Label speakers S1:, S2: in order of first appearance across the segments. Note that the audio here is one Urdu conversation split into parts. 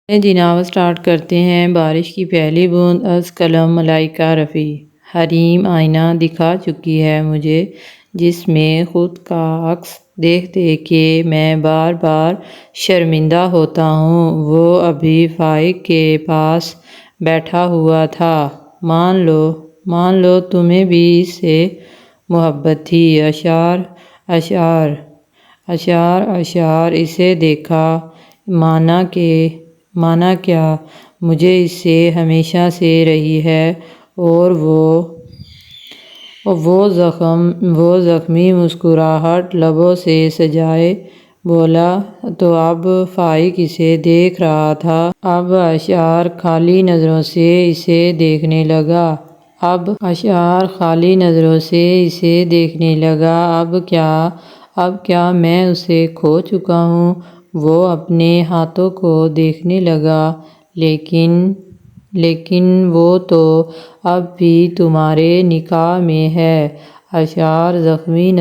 S1: جناب سٹارٹ کرتے ہیں۔ بارش کی پہلی بوند از قلم ملائکہ رفیع۔ حریم آئینہ دکھا چکی ہے مجھے، جس میں خود کا عکس دیکھ دیکھ کے میں بار بار شرمندہ ہوتا ہوں۔ وہ ابھی فائق کے پاس بیٹھا ہوا تھا۔ مان لو تمہیں بھی اس سے محبت تھی۔ اشعار اسے دیکھا، مانا کیا مجھے اس سے ہمیشہ سے رہی ہے، اور وہ زخمی مسکراہٹ لبوں سے سجائے بولا تو اب فائق اسے دیکھ رہا تھا۔ اب اشعار خالی نظروں سے اسے دیکھنے لگا۔ اب کیا میں اسے کھو چکا ہوں؟ وہ اپنے ہاتھوں کو دیکھنے لگا۔ لیکن وہ تو اب بھی تمہارے نکاح میں ہے۔ اشعار زخمی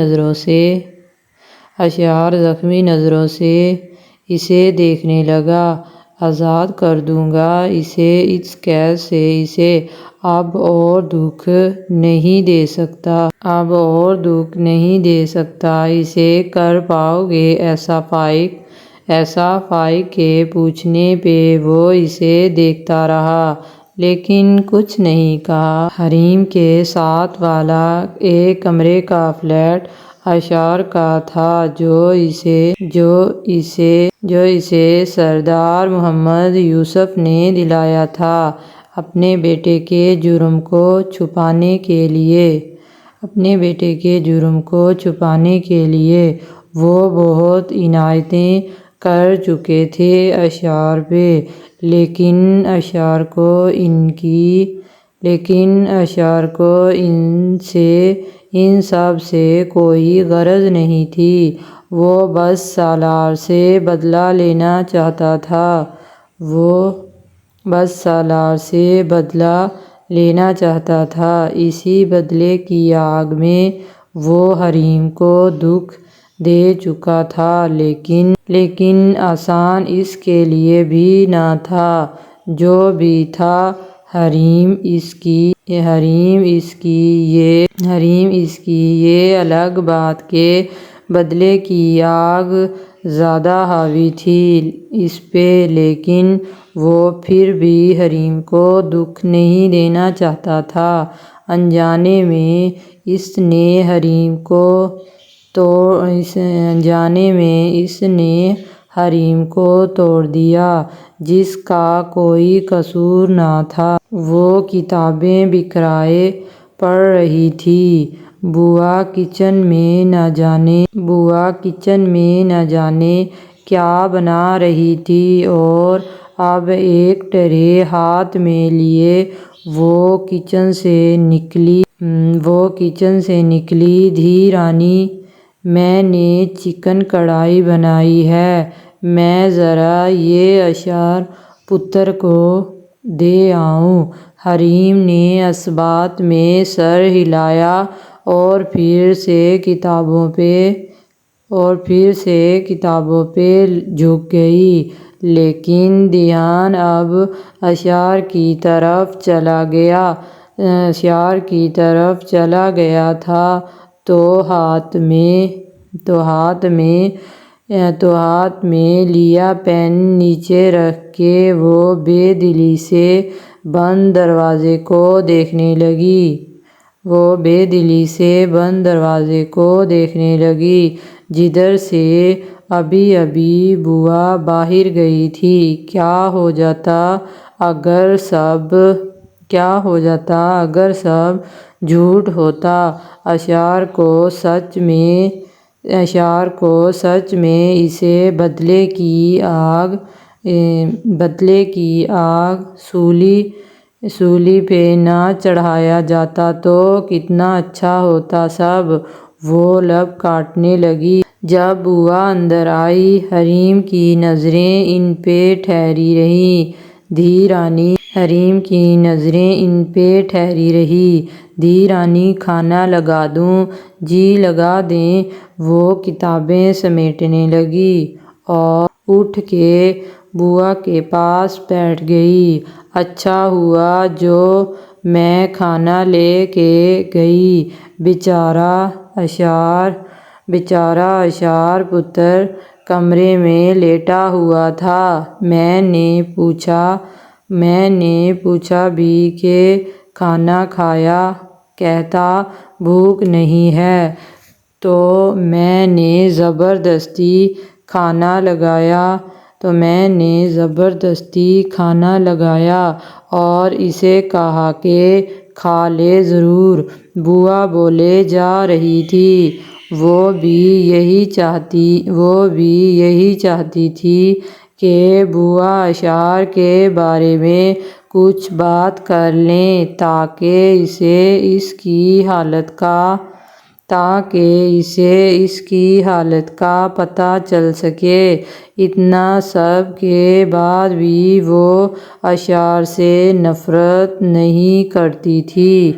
S1: نظروں سے اسے دیکھنے لگا۔ آزاد کر دوں گا اسے اس قید سے، اسے اب اور دکھ نہیں دے سکتا۔ اسے کر پاؤ گے ایسا فائق کے پوچھنے پہ وہ اسے دیکھتا رہا، لیکن کچھ نہیں کہا۔ حریم کے ساتھ والا ایک کمرے کا فلیٹ اشعار کا تھا، جو اسے سردار محمد یوسف نے دلایا تھا اپنے بیٹے کے جرم کو چھپانے کے لیے۔ وہ بہت عنایتیں کر چکے تھے اشعار پہ، لیکن اشعار کو ان سب سے کوئی غرض نہیں تھی۔ وہ بس سالار سے بدلہ لینا چاہتا تھا۔ اسی بدلے کی آگ میں وہ حریم کو دکھ دے چکا تھا، لیکن آسان اس کے لیے بھی نہ تھا۔ جو بھی تھا، حریم اس کی یہ الگ بات کہ بدلے کی آگ زیادہ حاوی تھی اس پہ، لیکن وہ پھر بھی حریم کو دکھ نہیں دینا چاہتا تھا۔ انجانے میں اس نے حریم کو توڑ دیا، جس کا کوئی قصور نہ تھا۔ وہ کتابیں بکھرائے پڑ رہی تھی۔ بوا کچن میں نہ جانے کیا بنا رہی تھی، اور اب ایک ٹرے ہاتھ میں لیے وہ کچن سے نکلی۔ دھی رانی، میں نے چکن کڑھائی بنائی ہے، میں ذرا یہ اشعار پتر کو دے آؤں۔ حریم نے اثبات میں سر ہلایا اور پھر سے کتابوں پہ جھک گئی، لیکن دھیان اب اشعار کی طرف چلا گیا تھا۔ تو ہاتھ میں لیا پین نیچے رکھ کے وہ بے دلی سے بند دروازے کو دیکھنے لگی، جدھر سے ابھی بوا باہر گئی تھی۔ کیا ہو جاتا اگر سب جھوٹ ہوتا؟ اشعار کو سچ میں اسے بدلے کی آگ سولی پہ نہ چڑھایا جاتا تو کتنا اچھا ہوتا سب۔ وہ لب کاٹنے لگی۔ جب بوا اندر آئی، حریم کی نظریں ان پہ ٹھہری رہیں۔ دھی رانی، کھانا لگا دوں؟ جی لگا دیں۔ وہ کتابیں سمیٹنے لگی اور اٹھ کے بوا کے پاس بیٹھ گئی۔ اچھا ہوا جو میں کھانا لے کے گئی۔ بیچارہ اشار پتر کمرے میں لیٹا ہوا تھا۔ میں نے پوچھا بھی کہ کھانا کھایا؟ کہتا بھوک نہیں ہے۔ تو میں نے زبردستی کھانا لگایا اور اسے کہا کہ کھا لے ضرور۔ بوا بولے جا رہی تھی۔ وہ بھی یہی چاہتی تھی کہ بوا اشار کے بارے میں کچھ بات کر لیں تاکہ اسے اس کی حالت کا پتہ چل سکے۔ اتنا سب کے بعد بھی وہ اشار سے نفرت نہیں کرتی تھی۔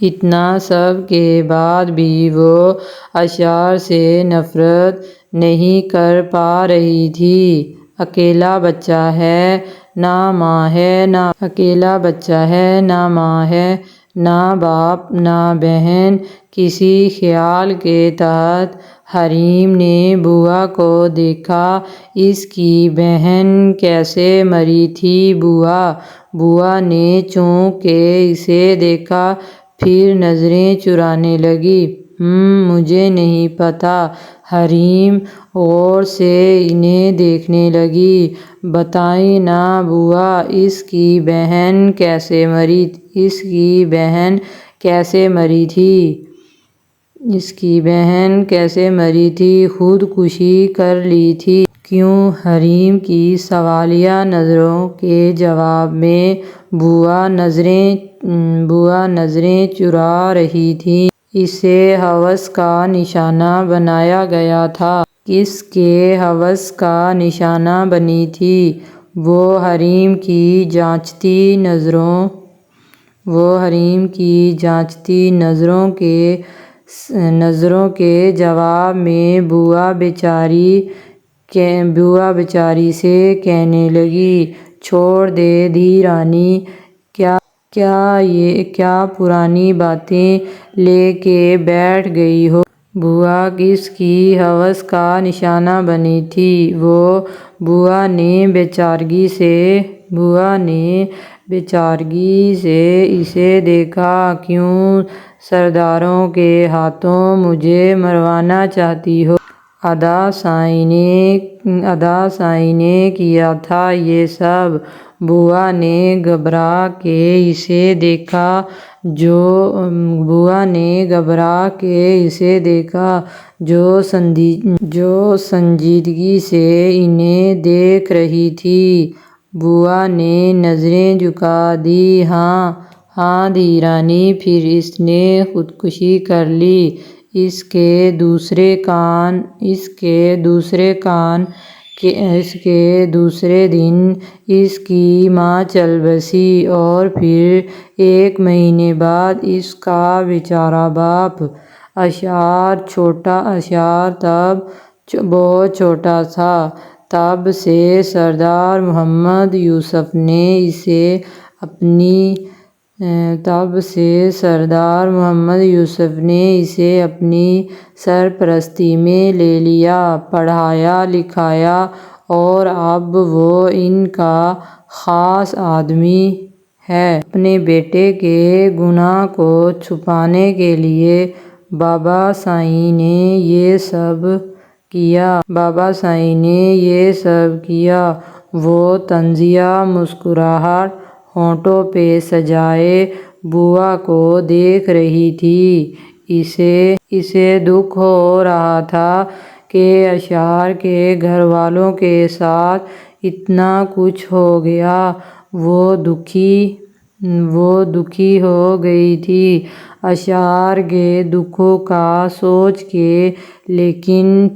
S1: اتنا سب کے بعد بھی وہ اشار سے نفرت نہیں کر پا رہی تھی۔ اکیلا بچہ ہے، نہ ماں ہے نہ باپ نہ بہن۔ کسی خیال کے تحت حریم نے بوا کو دیکھا۔ اس کی بہن کیسے مری تھی؟ بوا نے چونکہ اسے دیکھا پھر نظریں چرانے لگی۔ مجھے نہیں پتا۔ حریم غور سے انہیں دیکھنے لگی۔ بتائیں نا بوا، اس کی بہن کیسے مری تھی؟ خودکشی کر لی تھی؟ کیوں؟ حریم کی سوالیہ نظروں کے جواب میں بوا نظریں چرا رہی تھی۔ اسے ہوس کا نشانہ بنایا گیا تھا۔ کس کے ہوس کا نشانہ بنی تھی؟ وہ حریم کی جانچتی نظروں کے جواب میں بوا بیچاری سے کہنے لگی، چھوڑ دے دھی رانی، کیا پرانی باتیں لے کے بیٹھ گئی ہو؟ بوا کس کی ہوس کا نشانہ بنی تھی؟ بوا نے بیچارگی سے اسے دیکھا۔ کیوں سرداروں کے ہاتھوں مجھے مروانا چاہتی ہو؟ ادا سائی نے کیا تھا یہ سب۔ بوا نے گھبرا کے اسے دیکھا جو سنجیدگی سے انہیں دیکھ رہی تھی۔ بوا نے نظریں جھکا دیں۔ ہاں دھی رانی، پھر اس نے خودکشی کر لی۔ اس کے دوسرے دن اس کی ماں چل بسی اور پھر 1 مہینے بعد اس کا بیچارہ باپ۔ اشار تب بہت چھوٹا تھا۔ تب سے سردار محمد یوسف نے اسے اپنی سرپرستی میں لے لیا، پڑھایا لکھایا اور اب وہ ان کا خاص آدمی ہے۔ اپنے بیٹے کے گناہ کو چھپانے کے لیے بابا سائی نے یہ سب کیا۔ وہ طنزیہ مسکراہٹ ہونٹوں پہ سجائے بوا کو دیکھ رہی تھی۔ اسے دکھ ہو رہا تھا کہ اشار کے گھر والوں کے ساتھ اتنا کچھ ہو گیا۔ وہ دکھی ہو گئی تھی اشار کے دکھوں کا سوچ کے، لیکن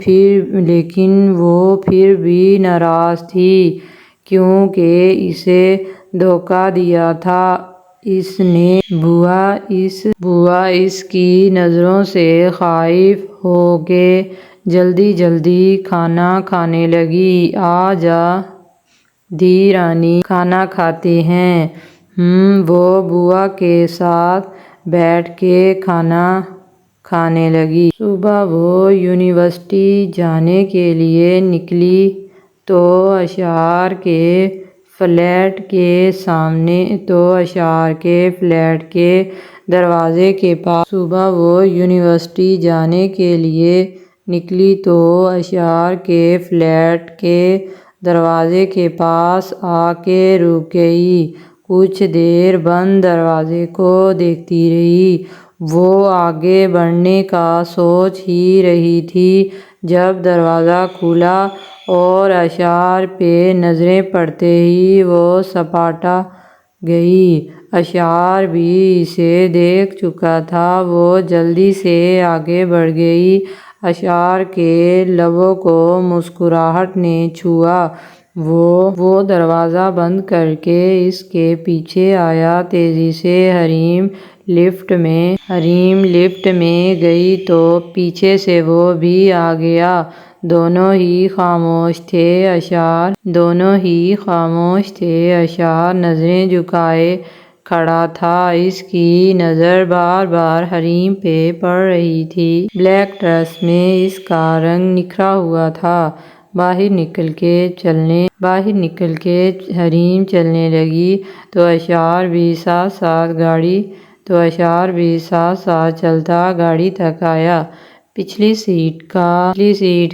S1: وہ پھر بھی ناراض تھی کیونکہ اسے دھوکہ دیا تھا اس نے۔ بوا اس کی نظروں سے خائف ہو کے جلدی جلدی کھانا کھانے لگی۔ آ جا دی رانی، کھانا کھاتے ہیں۔ وہ بوا کے ساتھ بیٹھ کے کھانا کھانے لگی۔ صبح وہ یونیورسٹی جانے کے لیے نکلی تو اشار کے فلیٹ کے دروازے کے پاس صبح وہ یونیورسٹی جانے کے لیے نکلی تو اشار کے فلیٹ کے دروازے کے پاس آ کے رک گئی۔ کچھ دیر بند دروازے کو دیکھتی رہی۔ وہ آگے بڑھنے کا سوچ ہی رہی تھی جب دروازہ کھلا اور اشار پہ نظریں پڑتے ہی وہ سپاٹا گئی۔ اشار بھی اسے دیکھ چکا تھا۔ وہ جلدی سے آگے بڑھ گئی۔ اشار کے لبوں کو مسکراہٹ نے چھوا۔ وہ دروازہ بند کر کے اس کے پیچھے آیا۔ تیزی سے حریم لفٹ میں گئی تو پیچھے سے وہ بھی آ گیا۔ دونوں ہی خاموش تھے۔ اشار نظریں جھکائے کھڑا تھا۔ اس کی نظر بار بار حریم پہ پڑ رہی تھی۔ بلیک ڈریس میں اس کا رنگ نکھرا ہوا تھا۔ باہر نکل کے حریم چلنے لگی تو اشار بھی ساتھ ساتھ چلتا گاڑی تک آیا۔ پچھلی سیٹ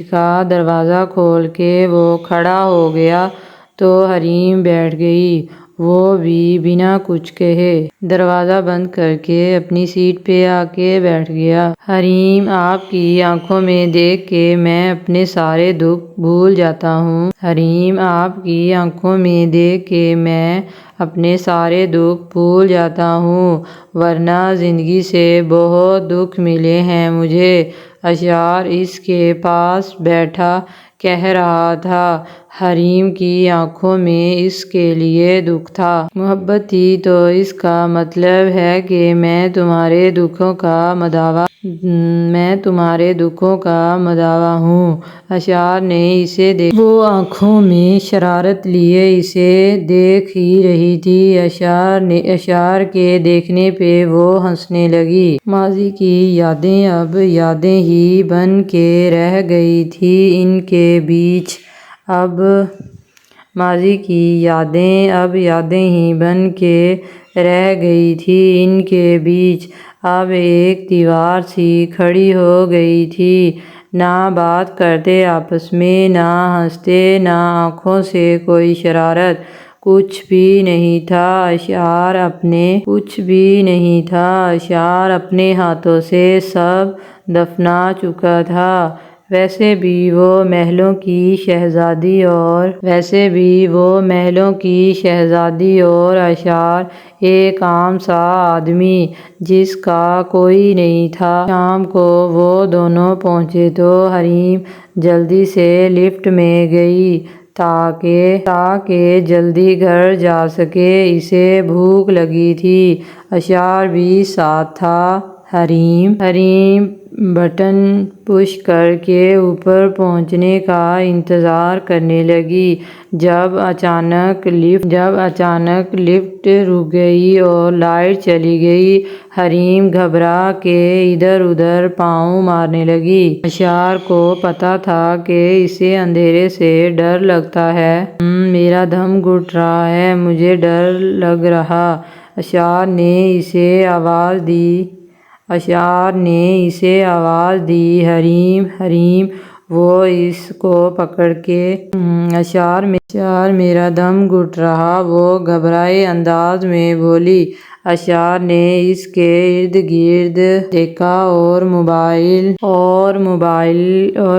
S1: کا دروازہ کھول کے وہ کھڑا ہو گیا تو حریم بیٹھ گئی۔ وہ بھی بنا کچھ کہے دروازہ بند کر کے اپنی سیٹ پہ آ کے بیٹھ گیا۔ حریم، آپ کی آنکھوں میں دیکھ کے میں اپنے سارے دکھ بھول جاتا ہوں۔ حریم، آپ کی آنکھوں میں دیکھ کے میں اپنے سارے دکھ بھول جاتا ہوں، ورنہ زندگی سے بہت دکھ ملے ہیں مجھے۔ اشار اس کے پاس بیٹھا کہہ رہا تھا۔ حریم کی آنکھوں میں اس کے لیے دکھ تھا۔ محبت تھی تو اس کا مطلب ہے کہ میں تمہارے دکھوں کا مداوا ہوں۔ اشار نے اسے دیکھا۔ وہ آنکھوں میں شرارت لیے اسے دیکھ ہی رہی تھی۔ اشار کے دیکھنے پہ وہ ہنسنے لگی۔ ماضی کی یادیں اب یادیں ہی بن کے رہ گئی تھیں ان کے بیچ۔ ماضی کی یادیں اب یادیں ہی بن کے رہ گئی تھیں ان کے بیچ۔ اب ایک دیوار سی کھڑی ہو گئی تھی۔ نہ بات کرتے آپس میں، نہ ہنستے، نہ آنکھوں سے کوئی شرارت، کچھ بھی نہیں تھا۔ اشار اپنے ہاتھوں سے سب دفنا چکا تھا۔ ویسے بھی وہ محلوں کی شہزادی اور اشار ایک عام سا آدمی جس کا کوئی نہیں تھا۔ شام کو وہ دونوں پہنچے تو حریم جلدی سے لفٹ میں گئی تاکہ جلدی گھر جا سکے۔ اسے بھوک لگی تھی۔ اشار بھی ساتھ تھا۔ حریم بٹن پش کر کے اوپر پہنچنے کا انتظار کرنے لگی جب اچانک لفٹ رک گئی اور لائٹ چلی گئی۔ حریم گھبرا کے ادھر ادھر پاؤں مارنے لگی۔ اشار کو پتا تھا کہ اسے اندھیرے سے ڈر لگتا ہے۔ میرا دم گھٹ رہا ہے، مجھے ڈر لگ رہا۔ اشار نے اسے آواز دی، حریم۔ وہ اس کو پکڑ کے اشار میرا دم گھٹ رہا، وہ گھبرائے انداز میں بولی۔ اشار نے اس کے ارد گرد دیکھا اور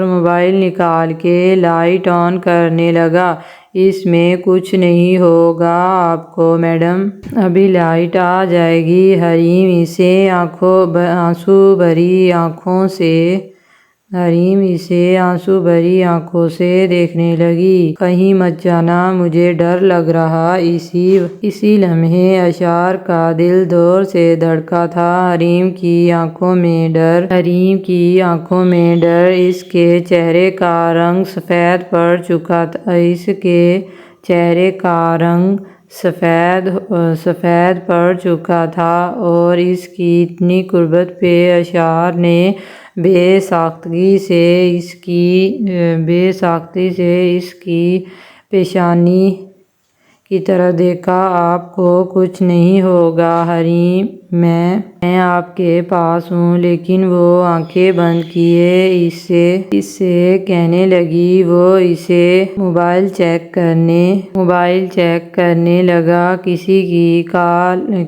S1: موبائل نکال کے لائٹ آن کرنے لگا۔ اس میں کچھ نہیں ہوگا آپ کو میڈم، ابھی لائٹ آ جائے گی۔ حریم اسے آنسو بھری آنکھوں سے حریم اسے آنسو بھری آنکھوں سے دیکھنے لگی۔ کہیں مت جانا، مجھے ڈر لگ رہا۔ اسی لمحے اشار کا دل زور سے دھڑکا تھا۔ حریم کی آنکھوں میں ڈر، اس کے چہرے کا رنگ سفید پڑ چکا تھا۔ اس کے چہرے کا رنگ سفید پڑ چکا تھا اور اس کی اتنی قربت پہ اشار نے بے ساختگی سے اس کی پیشانی کی طرف دیکھا۔ آپ کو کچھ نہیں ہوگا حریم، میں آپ کے پاس ہوں۔ لیکن وہ آنکھیں بند کیے اس سے کہنے لگی۔ وہ اسے موبائل چیک کرنے لگا۔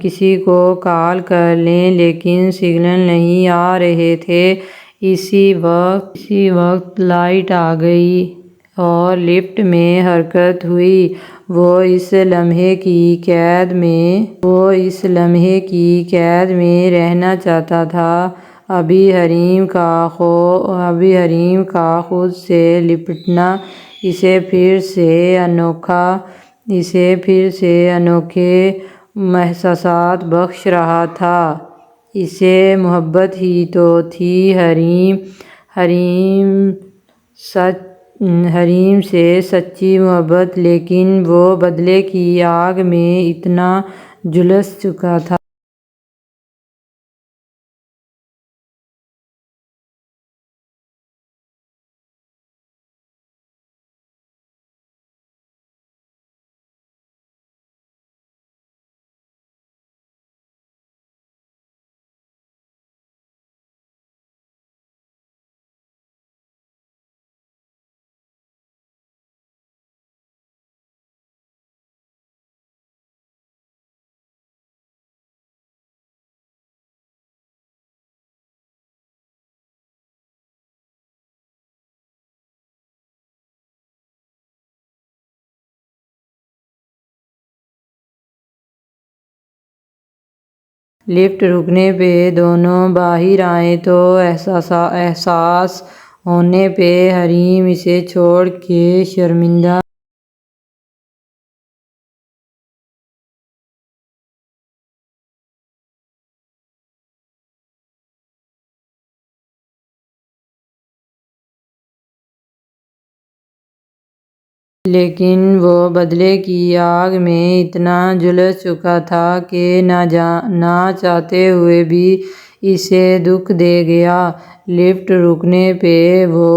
S1: کسی کو کال کر لیں، لیکن سگنل نہیں آ رہے تھے۔ اسی وقت لائٹ آ گئی اور لفٹ میں حرکت ہوئی۔ وہ اس لمحے کی قید میں رہنا چاہتا تھا۔ ابھی حریم کا خود سے لپٹنا اسے پھر سے انوکھے احساسات بخش رہا تھا۔ اسے محبت ہی تو تھی حریم سے سچی محبت، لیکن وہ بدلے کی آگ میں اتنا جھلس چکا تھا۔ لفٹ رکنے پہ دونوں باہر آئے تو احساس ہونے پہ حریم اسے چھوڑ کے شرمندہ لیکن وہ بدلے کی آگ میں اتنا جھلس چکا تھا کہ نہ چاہتے ہوئے بھی اسے دکھ دے گیا۔ لفٹ رکنے پہ وہ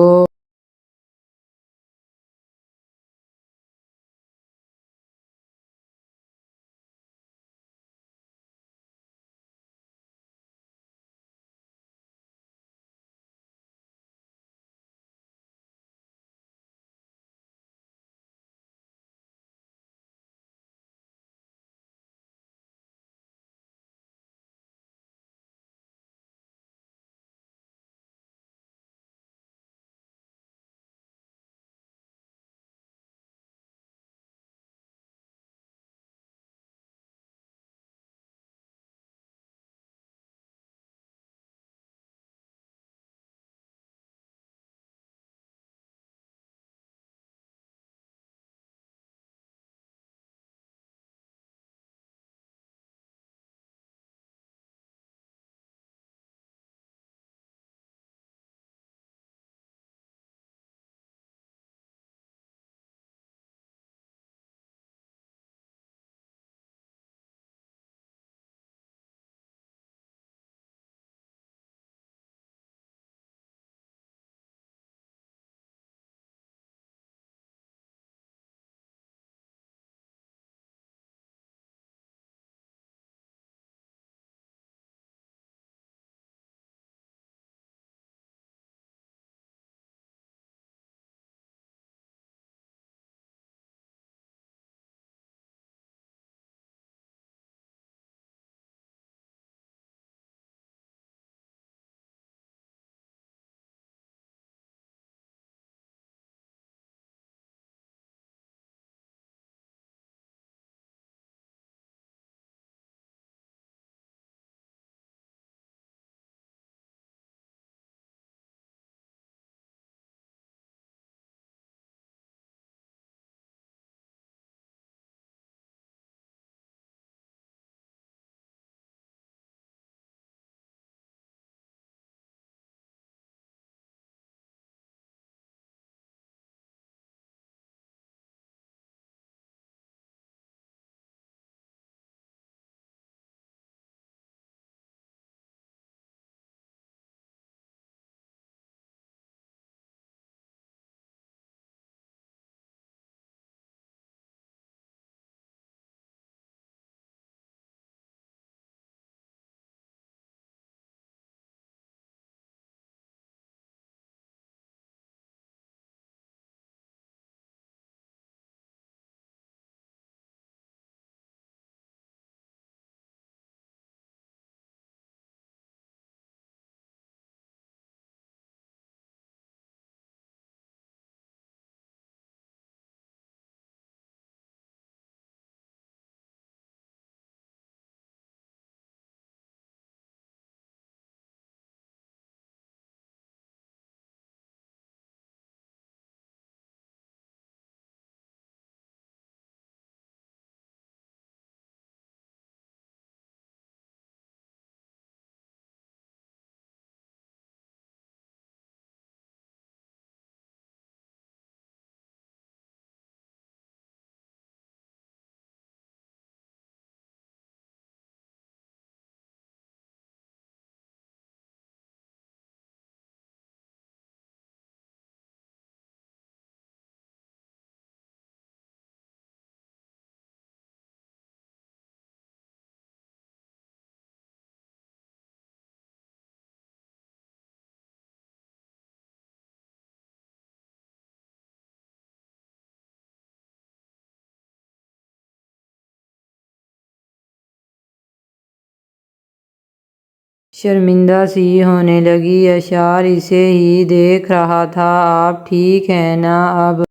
S1: شرمندہ سی ہونے لگی۔ اشار اسے ہی دیکھ رہا تھا۔ آپ ٹھیک ہیں نا اب؟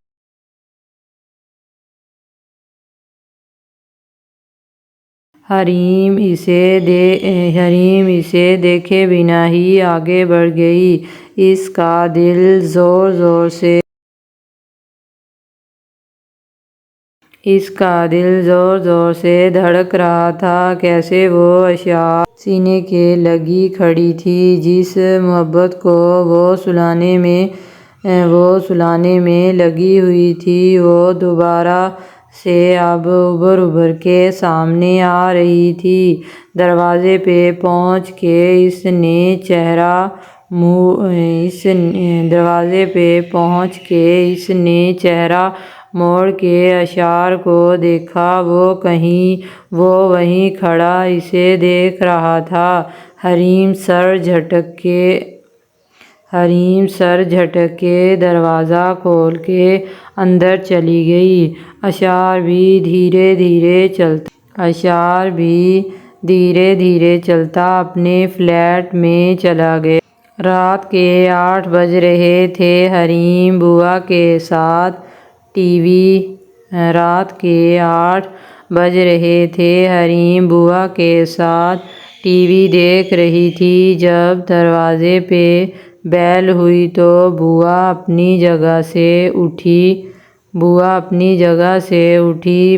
S1: حریم اسے دیکھے بنا ہی آگے بڑھ گئی۔ اس کا دل زور زور سے دھڑک رہا تھا۔ کیسے وہ اشار سینے کے لگی کھڑی تھی۔ جس محبت کو وہ سلانے میں لگی ہوئی تھی وہ دوبارہ سے اب ابھر کے سامنے آ رہی تھی۔ دروازے پہ پہنچ کے اس نے چہرہ موڑ کے اشار کو دیکھا۔ وہ وہیں کھڑا اسے دیکھ رہا تھا۔ حریم سر جھٹک کے دروازہ کھول کے اندر چلی گئی۔ اشار بھی دھیرے دھیرے چلتا اپنے فلیٹ میں چلا گیا۔ رات کے 8 بج رہے تھے۔ حریم بوا کے ساتھ ٹی وی دیکھ رہی تھی۔ جب دروازے پہ بیل ہوئی تو بوا اپنی جگہ سے اٹھی۔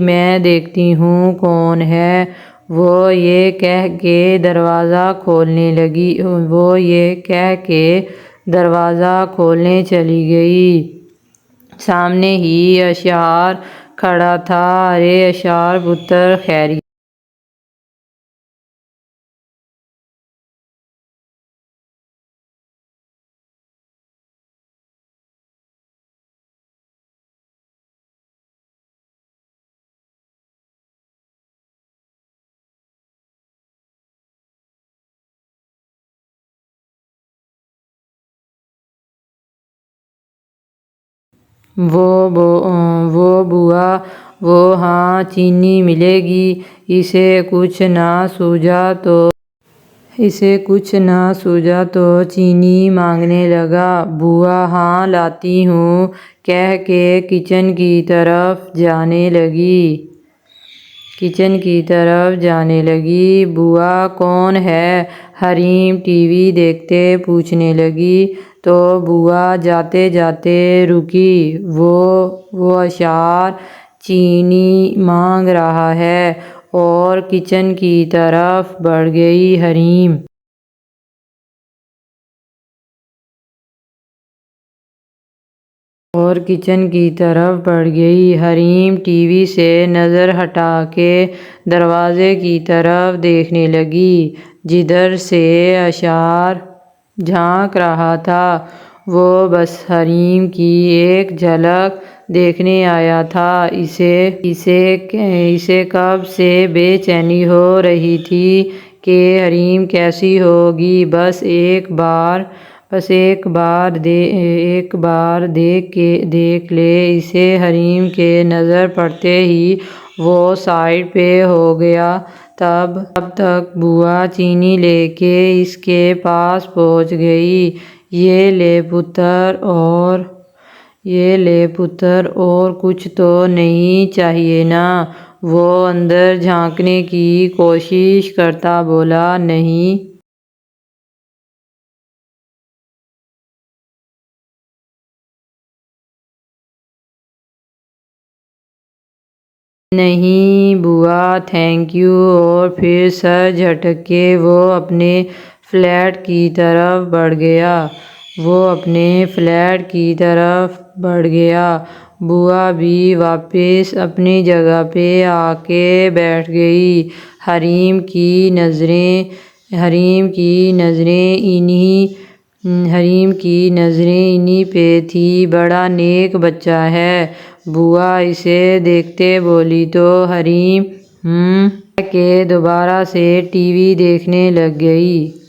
S1: میں دیکھتی ہوں کون ہے، وہ یہ کہہ کے دروازہ کھولنے چلی گئی۔ سامنے ہی اشار کھڑا تھا۔ ارے اشار پتر، خیریت؟ وہ بوا، وہ ہاں چینی ملے گی؟ اسے کچھ نہ سوجا تو چینی مانگنے لگا۔ بوا ہاں لاتی ہوں کہہ کے کچن کی طرف جانے لگی۔ بوا کون ہے؟ حریم ٹی وی دیکھتے پوچھنے لگی تو بوا جاتے جاتے رکی۔ وہ اشار چینی مانگ رہا ہے اور کچن کی طرف بڑھ گئی۔ حریم ٹی وی سے نظر ہٹا کے دروازے کی طرف دیکھنے لگی جدھر سے اشار جھانک رہا تھا۔ وہ بس حریم کی ایک جھلک دیکھنے آیا تھا۔ اسے کب سے بے چینی ہو رہی تھی کہ حریم کیسی ہوگی، بس ایک بار دیکھ لے اسے۔ حریم کے نظر پڑتے ہی وہ سائڈ پہ ہو گیا۔ تب تک بوا چینی لے کے اس کے پاس پہنچ گئی۔ یہ لے پتر، اور کچھ تو نہیں چاہیے نا؟ وہ اندر جھانکنے کی کوشش کرتا بولا۔ نہیں بوا تھینک یو۔ اور پھر سر جھٹک کے وہ اپنے فلیٹ کی طرف بڑھ گیا۔ بوا بھی واپس اپنی جگہ پہ آ کے بیٹھ گئی۔ حریم کی نظریں انہی پہ تھیں۔ بڑا نیک بچہ ہے، بوا اسے دیکھتے بولی تو حریم کہہ کے دوبارہ سے ٹی وی دیکھنے لگ گئی۔